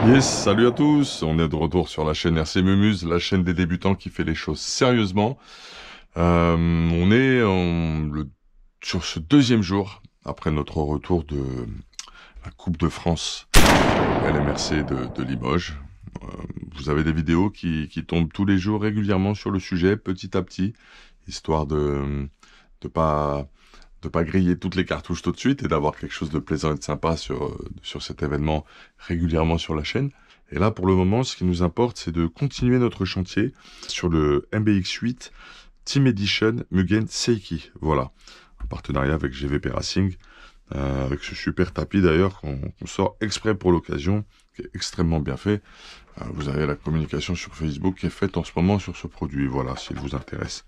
Yes, salut à tous, on est de retour sur la chaîne RC Mumuse, la chaîne des débutants qui fait les choses sérieusement. On est sur ce deuxième jour, après notre retour de la Coupe de France LMRC de Limoges. Euh, Vous avez des vidéos qui tombent tous les jours régulièrement sur le sujet, petit à petit, histoire de pas de pas griller toutes les cartouches tout de suite et d'avoir quelque chose de plaisant et de sympa sur cet événement régulièrement sur la chaîne. Et là, pour le moment, ce qui nous importe, c'est de continuer notre chantier sur le MBX8 Team Edition Mugen Seiki. Voilà, en partenariat avec GVP Racing, avec ce super tapis d'ailleurs qu'on sort exprès pour l'occasion, qui est extrêmement bien fait. Vous avez la communication sur Facebook qui est faite en ce moment sur ce produit, voilà, s'il vous intéresse.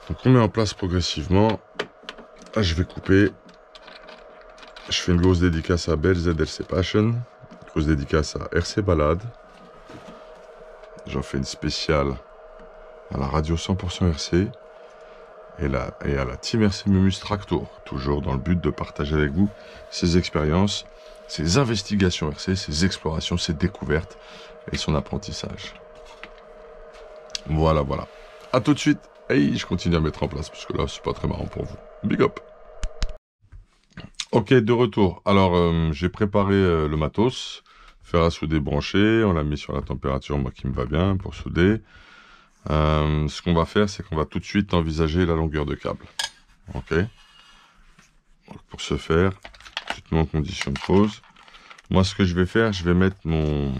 Donc on met en place progressivement. Là, je vais couper. Je fais une grosse dédicace à Bell ZLC Passion, une grosse dédicace à RC Balade. J'en fais une spéciale à la radio 100% RC et à la team RC Mumus Tractour, toujours dans le but de partager avec vous ces expériences, ces investigations RC, ces explorations, ces découvertes et son apprentissage. Voilà, voilà. A tout de suite. Et je continue à mettre en place parce que là, c'est pas très marrant pour vous. Big up. Ok, de retour. Alors, j'ai préparé le matos, fer à souder branché, on l'a mis sur la température, moi qui me va bien pour souder. Ce qu'on va faire, c'est qu'on va tout de suite envisager la longueur de câble. Ok. Donc, pour ce faire, je te mets en condition de pause. Moi, ce que je vais faire, je vais mettre mon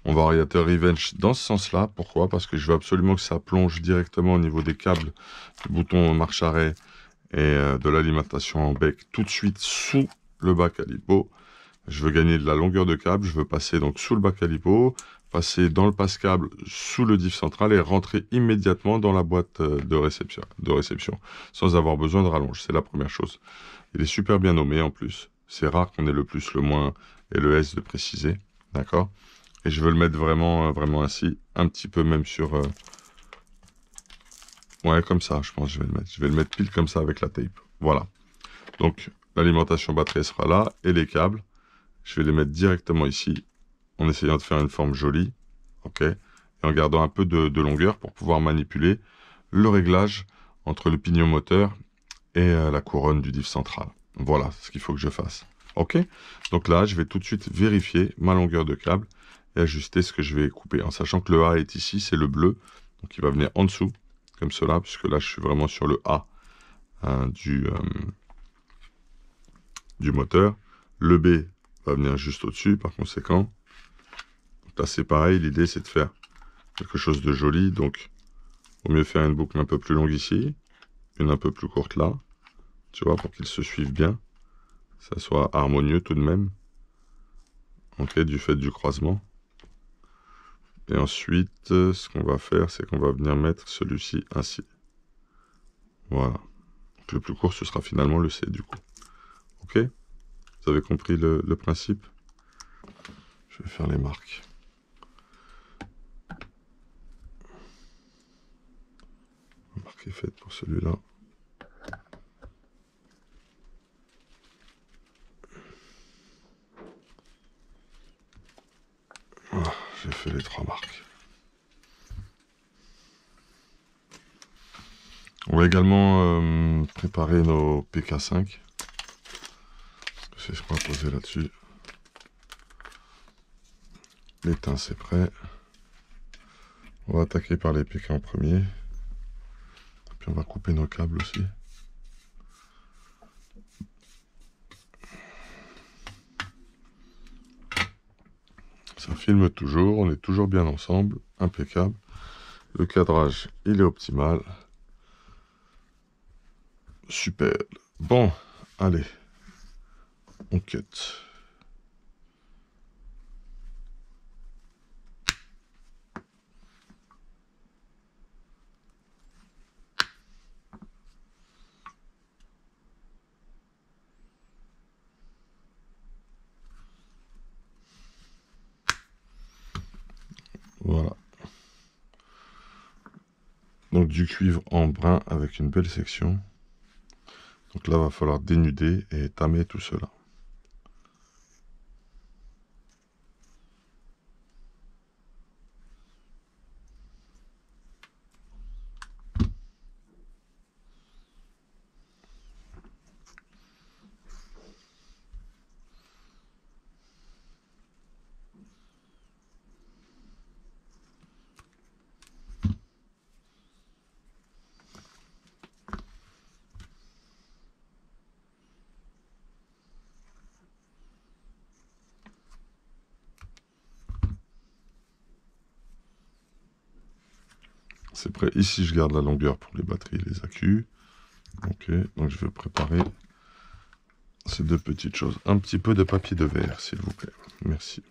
variateur Revenge dans ce sens-là. Pourquoi? Parce que je veux absolument que ça plonge directement au niveau des câbles, du bouton marche-arrêt et de l'alimentation en bec tout de suite sous le bac à lipo. Je veux gagner de la longueur de câble, je veux passer donc sous le bac à lipo, passer dans le passe-câble sous le diff central et rentrer immédiatement dans la boîte de réception sans avoir besoin de rallonge. C'est la première chose. Il est super bien nommé en plus. C'est rare qu'on ait le plus, le moins et le S de préciser. D'accord? Et je veux le mettre vraiment, vraiment ainsi, un petit peu même sur... Ouais, comme ça, je pense que je vais le mettre. Je vais le mettre pile comme ça avec la tape. Voilà. Donc, l'alimentation batterie sera là et les câbles. Je vais les mettre directement ici en essayant de faire une forme jolie. Ok. Et en gardant un peu de longueur pour pouvoir manipuler le réglage entre le pignon moteur et la couronne du diff central. Voilà ce qu'il faut que je fasse. Ok. Donc là, je vais tout de suite vérifier ma longueur de câble et ajuster ce que je vais couper. En sachant que le A est ici, c'est le bleu. Donc il va venir en dessous. Comme cela, puisque là je suis vraiment sur le A du moteur. Le B va venir juste au-dessus, par conséquent. Donc là c'est pareil, l'idée c'est de faire quelque chose de joli, donc il vaut mieux faire une boucle un peu plus longue ici, une un peu plus courte là, tu vois, pour qu'ils se suivent bien, ça soit harmonieux tout de même, ok, du fait du croisement. Et ensuite, ce qu'on va faire, c'est qu'on va venir mettre celui-ci ainsi. Voilà. Donc le plus court, ce sera finalement le C du coup. Ok? Vous avez compris le principe? Je vais faire les marques. La marque est faite pour celui-là. Voilà, j'ai fait les 3 marques. On va également préparer nos PK5. C'est ce qu'on va poser là-dessus. L'étain c'est prêt. On va attaquer par les PK en premier. Puis on va couper nos câbles aussi. Ça filme toujours, on est toujours bien ensemble, impeccable. Le cadrage, il est optimal. Super. Bon, allez, on cut. Voilà. Donc du cuivre en brun avec une belle section. Donc là, va falloir dénuder et tamer tout cela. C'est prêt. Ici, je garde la longueur pour les batteries et les accus. Ok, donc je vais préparer ces deux petites choses. Un petit peu de papier de verre, s'il vous plaît. Merci.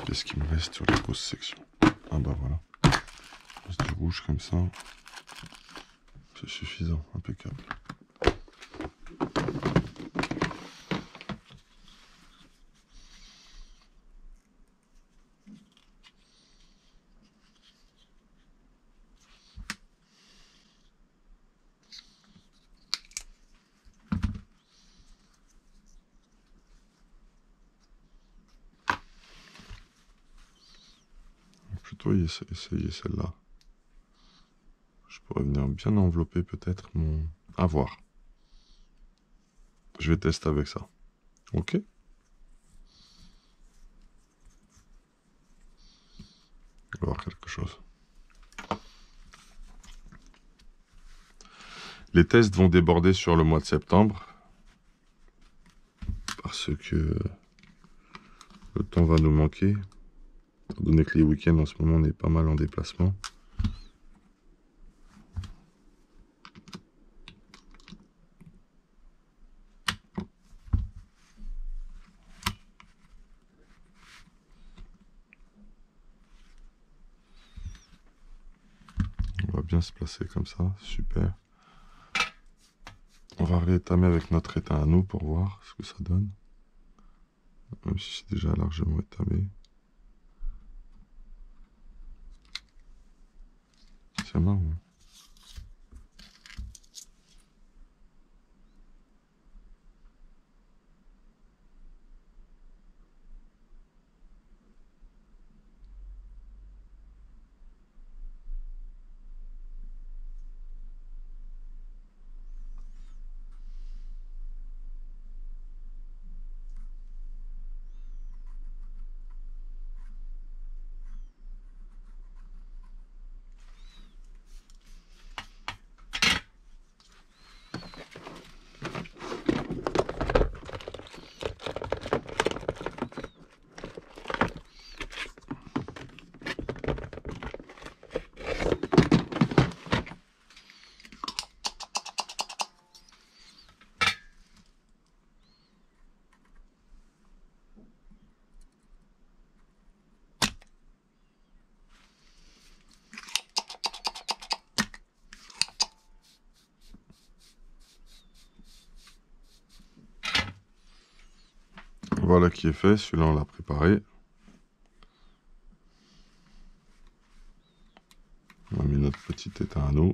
Qu'est-ce qu'il me reste sur la grosse section? Ah bah voilà. C'est du rouge comme ça. C'est suffisant, impeccable. Plutôt essayer celle-là. Je pourrais venir bien envelopper peut-être mon... À voir. Je vais tester avec ça. Ok. On va voir quelque chose. Les tests vont déborder sur le mois de septembre. Parce que le temps va nous manquer. Étant donné que les week-ends en ce moment on est pas mal en déplacement. On va bien se placer comme ça, super. On va rétamer avec notre étain à nous pour voir ce que ça donne. Même si c'est déjà largement étamé. C'est marrant. Voilà qui est fait, celui-là on l'a préparé. On a mis notre petit étain à nous.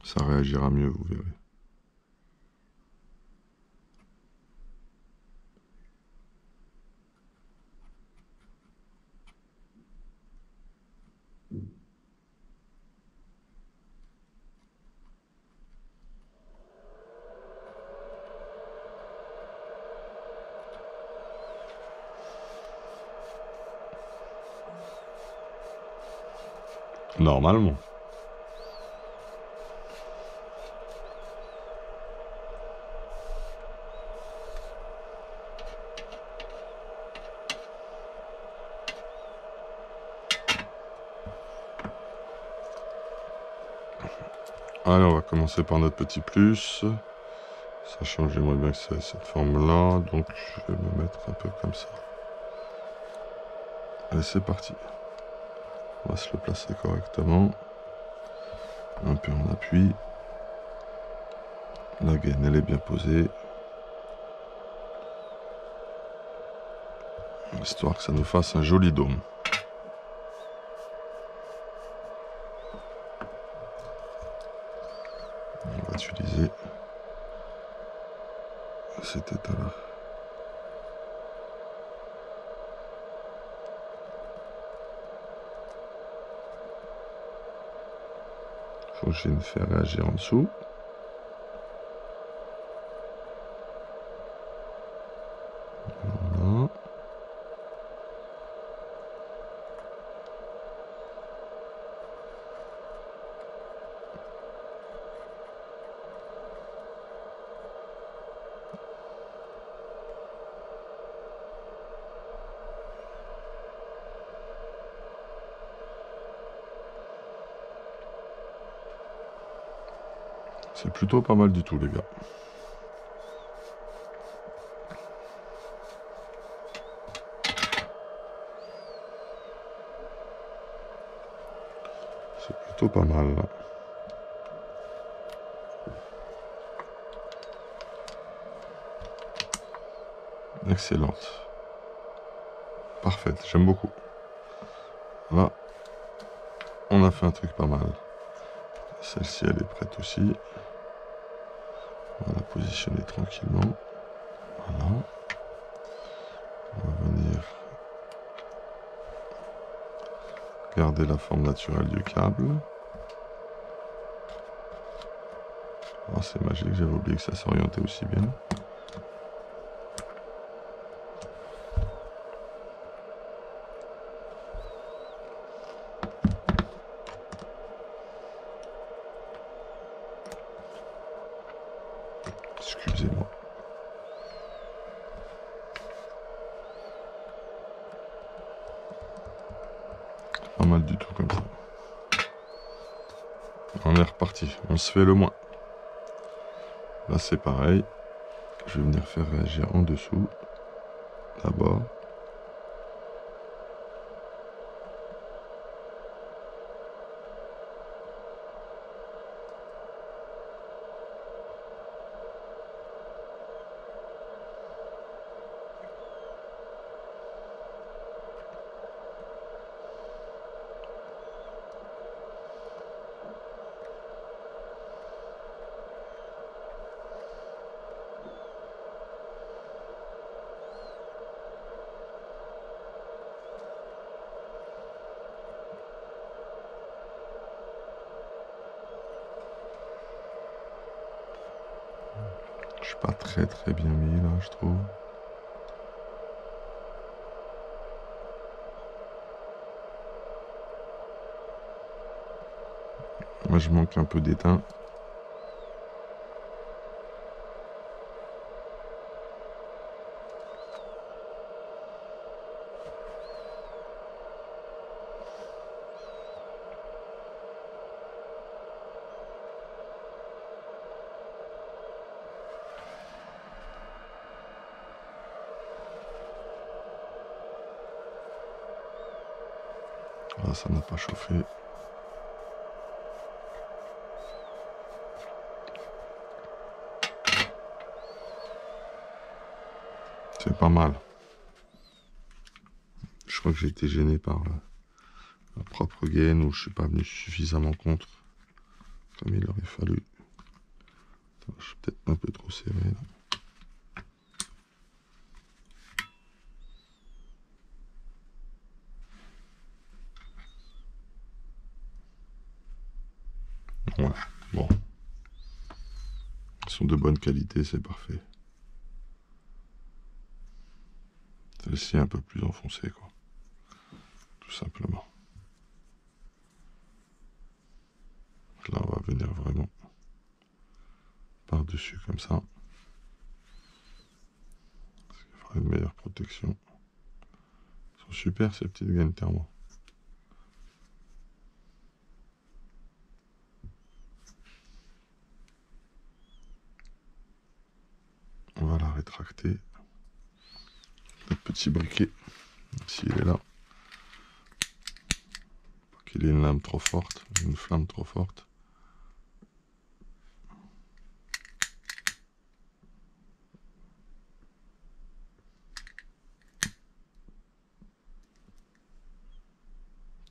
Ça réagira mieux, vous verrez. Normalement. Allez, on va commencer par notre petit plus. Sachant que j'aimerais bien que ça ait cette forme-là, donc je vais me mettre un peu comme ça. Allez, c'est parti. On va se le placer correctement. Un peu en appui. La gaine, elle est bien posée. Histoire que ça nous fasse un joli dôme. On va utiliser cet état-là. Faut que je vienne faire réagir en dessous. Voilà. C'est plutôt pas mal du tout, les gars. C'est plutôt pas mal, là. Excellente. Parfaite, j'aime beaucoup. Là, on a fait un truc pas mal. Celle-ci, elle est prête aussi. On va la positionner tranquillement. Voilà. On va venir garder la forme naturelle du câble. Oh, c'est magique, j'avais oublié que ça s'orientait aussi bien. Excusez-moi. Pas mal du tout comme ça. On est reparti, on se fait le moins. Là c'est pareil. Je vais venir faire réagir en dessous. D'abord. Je suis pas très bien mis là, je trouve. Moi je manque un peu d'étain. Là ça n'a pas chauffé. C'est pas mal. Je crois que j'ai été gêné par ma propre gaine ou je suis pas venu suffisamment contre comme il aurait fallu. Attends, je suis peut-être un peu trop serré là. Ouais, bon. Ils sont de bonne qualité, c'est parfait. Celle-ci est un peu plus enfoncée, quoi. Tout simplement. Là, on va venir vraiment par-dessus comme ça. Parce qu'il fera une meilleure protection. Ils sont super ces petites gaines thermo. rétracter notre petit briquet, s'il est là. Pas qu'il ait une lame trop forte, une flamme trop forte.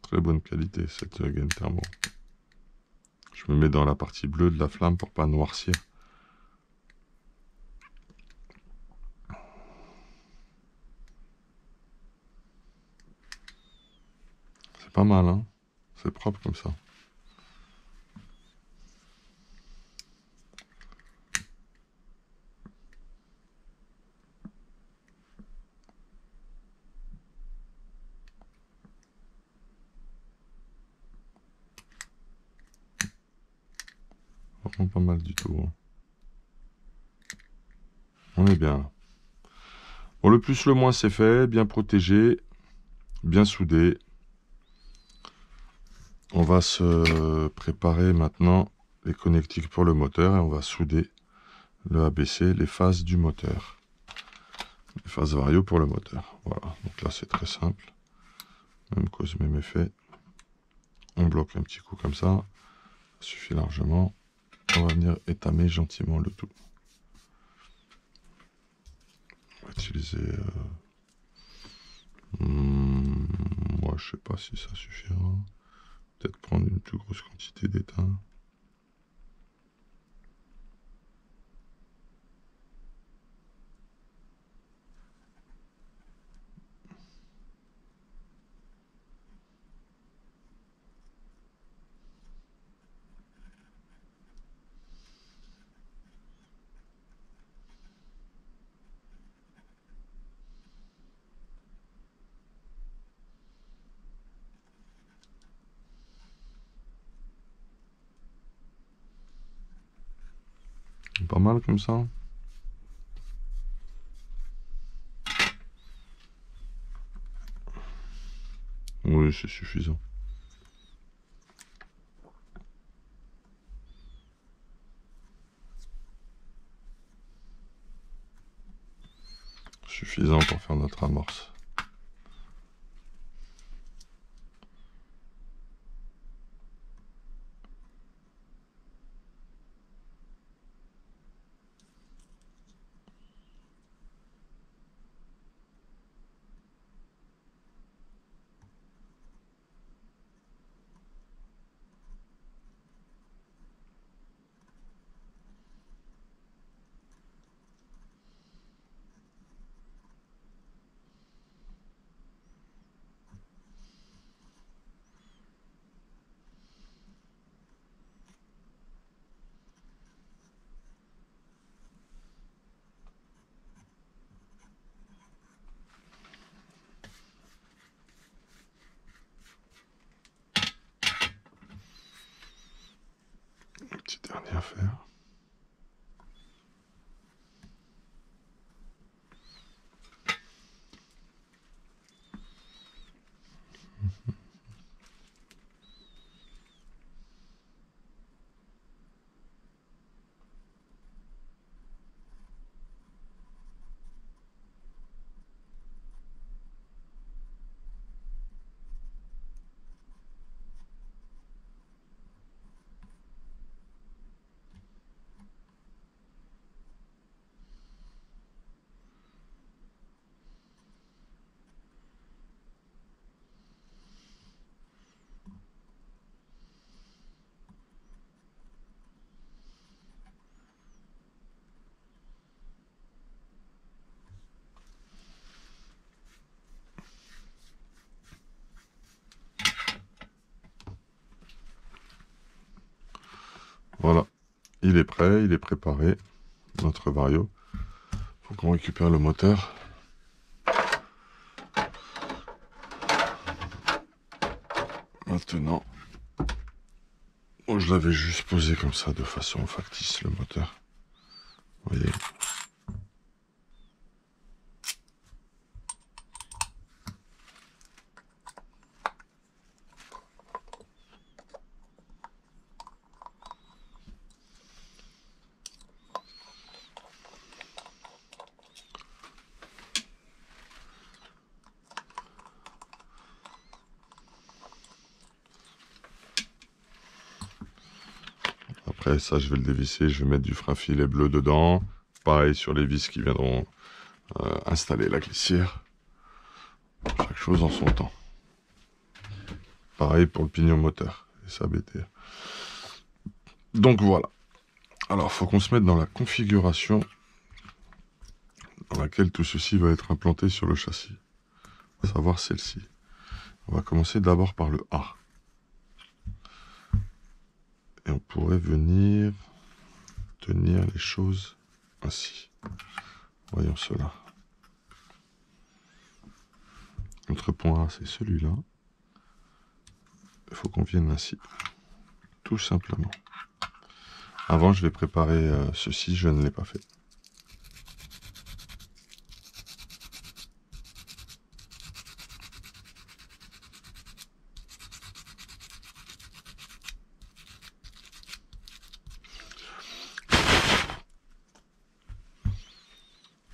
Très bonne qualité cette gaine thermo. Je me mets dans la partie bleue de la flamme pour pas noircir. C'est pas mal, hein? C'est propre comme ça. Vraiment pas mal du tout. Hein. On est bien. Bon, le plus, le moins, c'est fait. Bien protégé. Bien soudé. On va se préparer maintenant les connectiques pour le moteur et on va souder le ABC, les phases du moteur. Les phases vario pour le moteur. Voilà. Donc là, c'est très simple. Même cause, même effet. On bloque un petit coup comme ça. Ça suffit largement. On va venir étamer gentiment le tout. On va utiliser... moi, je sais pas si ça suffira. Peut-être prendre une plus grosse quantité d'étain. Pas mal comme ça. Oui, c'est suffisant. Suffisant pour faire notre amorce. Un petit dernier à faire. Voilà, il est prêt, il est préparé, notre vario. Faut qu'on récupère le moteur. Maintenant, je l'avais juste posé comme ça de façon factice le moteur. Vous voyez. Après ça, je vais le dévisser, je vais mettre du frein filet bleu dedans. Pareil sur les vis qui viendront installer la glissière. Chaque chose en son temps. Pareil pour le pignon moteur et sa BTR. Donc voilà. Alors, faut qu'on se mette dans la configuration dans laquelle tout ceci va être implanté sur le châssis. À savoir celle-ci. On va commencer d'abord par le A. Et on pourrait venir tenir les choses ainsi. Voyons cela. Notre point A, c'est celui-là. Il faut qu'on vienne ainsi. Tout simplement. Avant, je vais préparer ceci, je ne l'ai pas fait.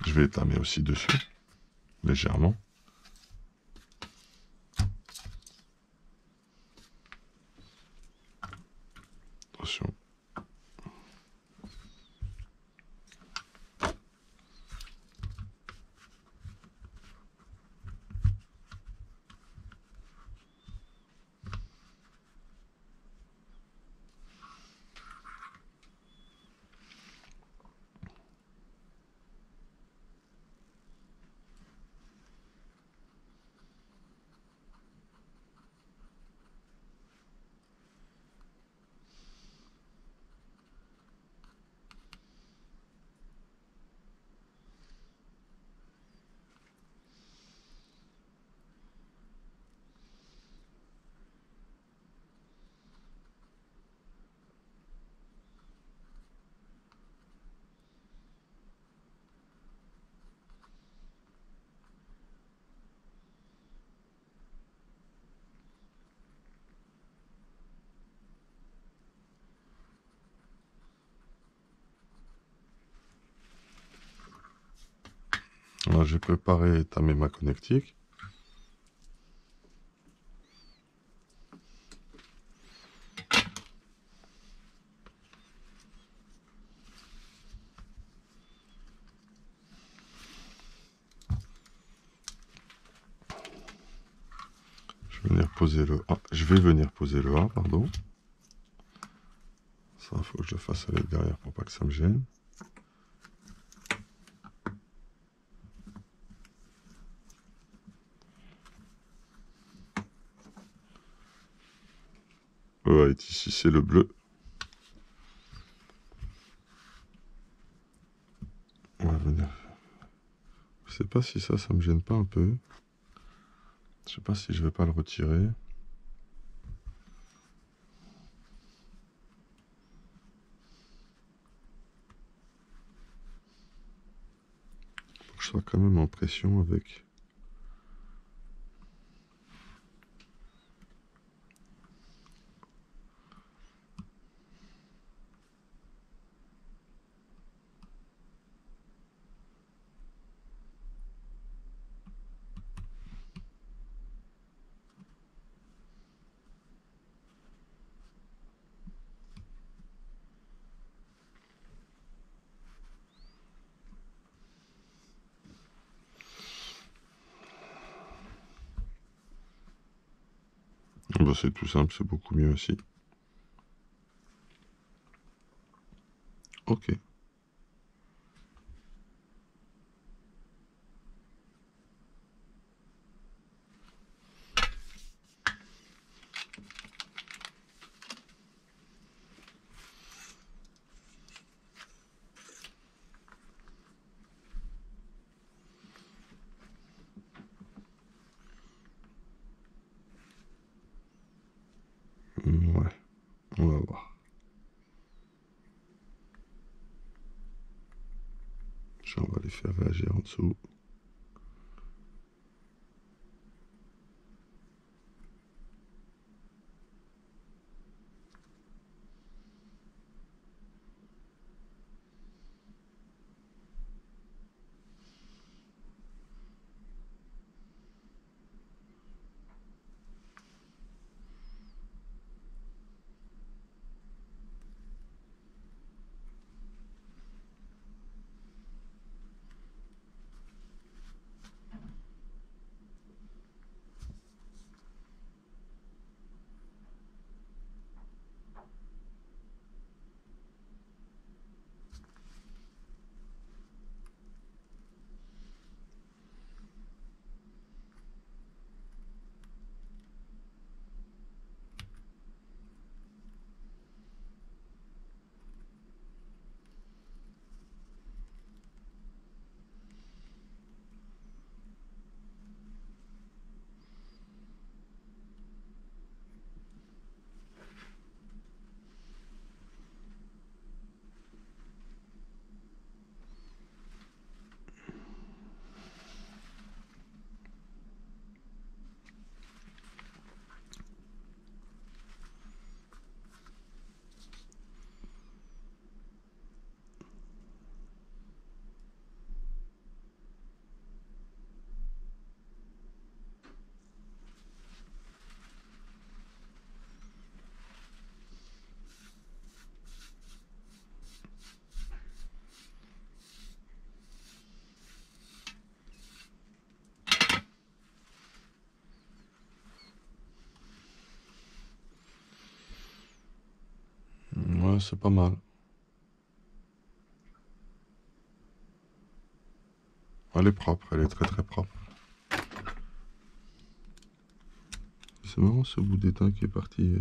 Je vais étamer aussi dessus, légèrement. Attention. Alors, je vais préparer et étamer ma connectique. Je vais venir poser le A, pardon. Ça, il faut que je le fasse avec derrière pour pas que ça me gêne. Le A est ici, c'est le bleu. On va venir. Je sais pas si ça me gêne pas un peu. Je sais pas si je vais pas le retirer. Faut que je sois quand même en pression avec. Bah, c'est tout simple, c'est beaucoup mieux aussi. Ok. Ouais, on va voir. On va les faire réagir en dessous. Ouais, c'est pas mal. Elle est propre, elle est très très propre. C'est marrant ce bout d'étain qui est parti.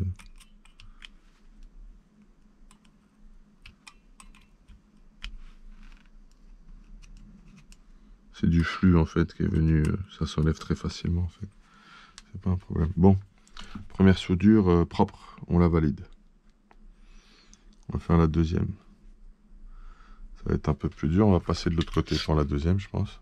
C'est du flux en fait qui est venu, ça s'enlève très facilement en fait. C'est pas un problème. Bon, première soudure propre, on la valide. On va faire la deuxième. Ça va être un peu plus dur, on va passer de l'autre côté pour la deuxième je pense.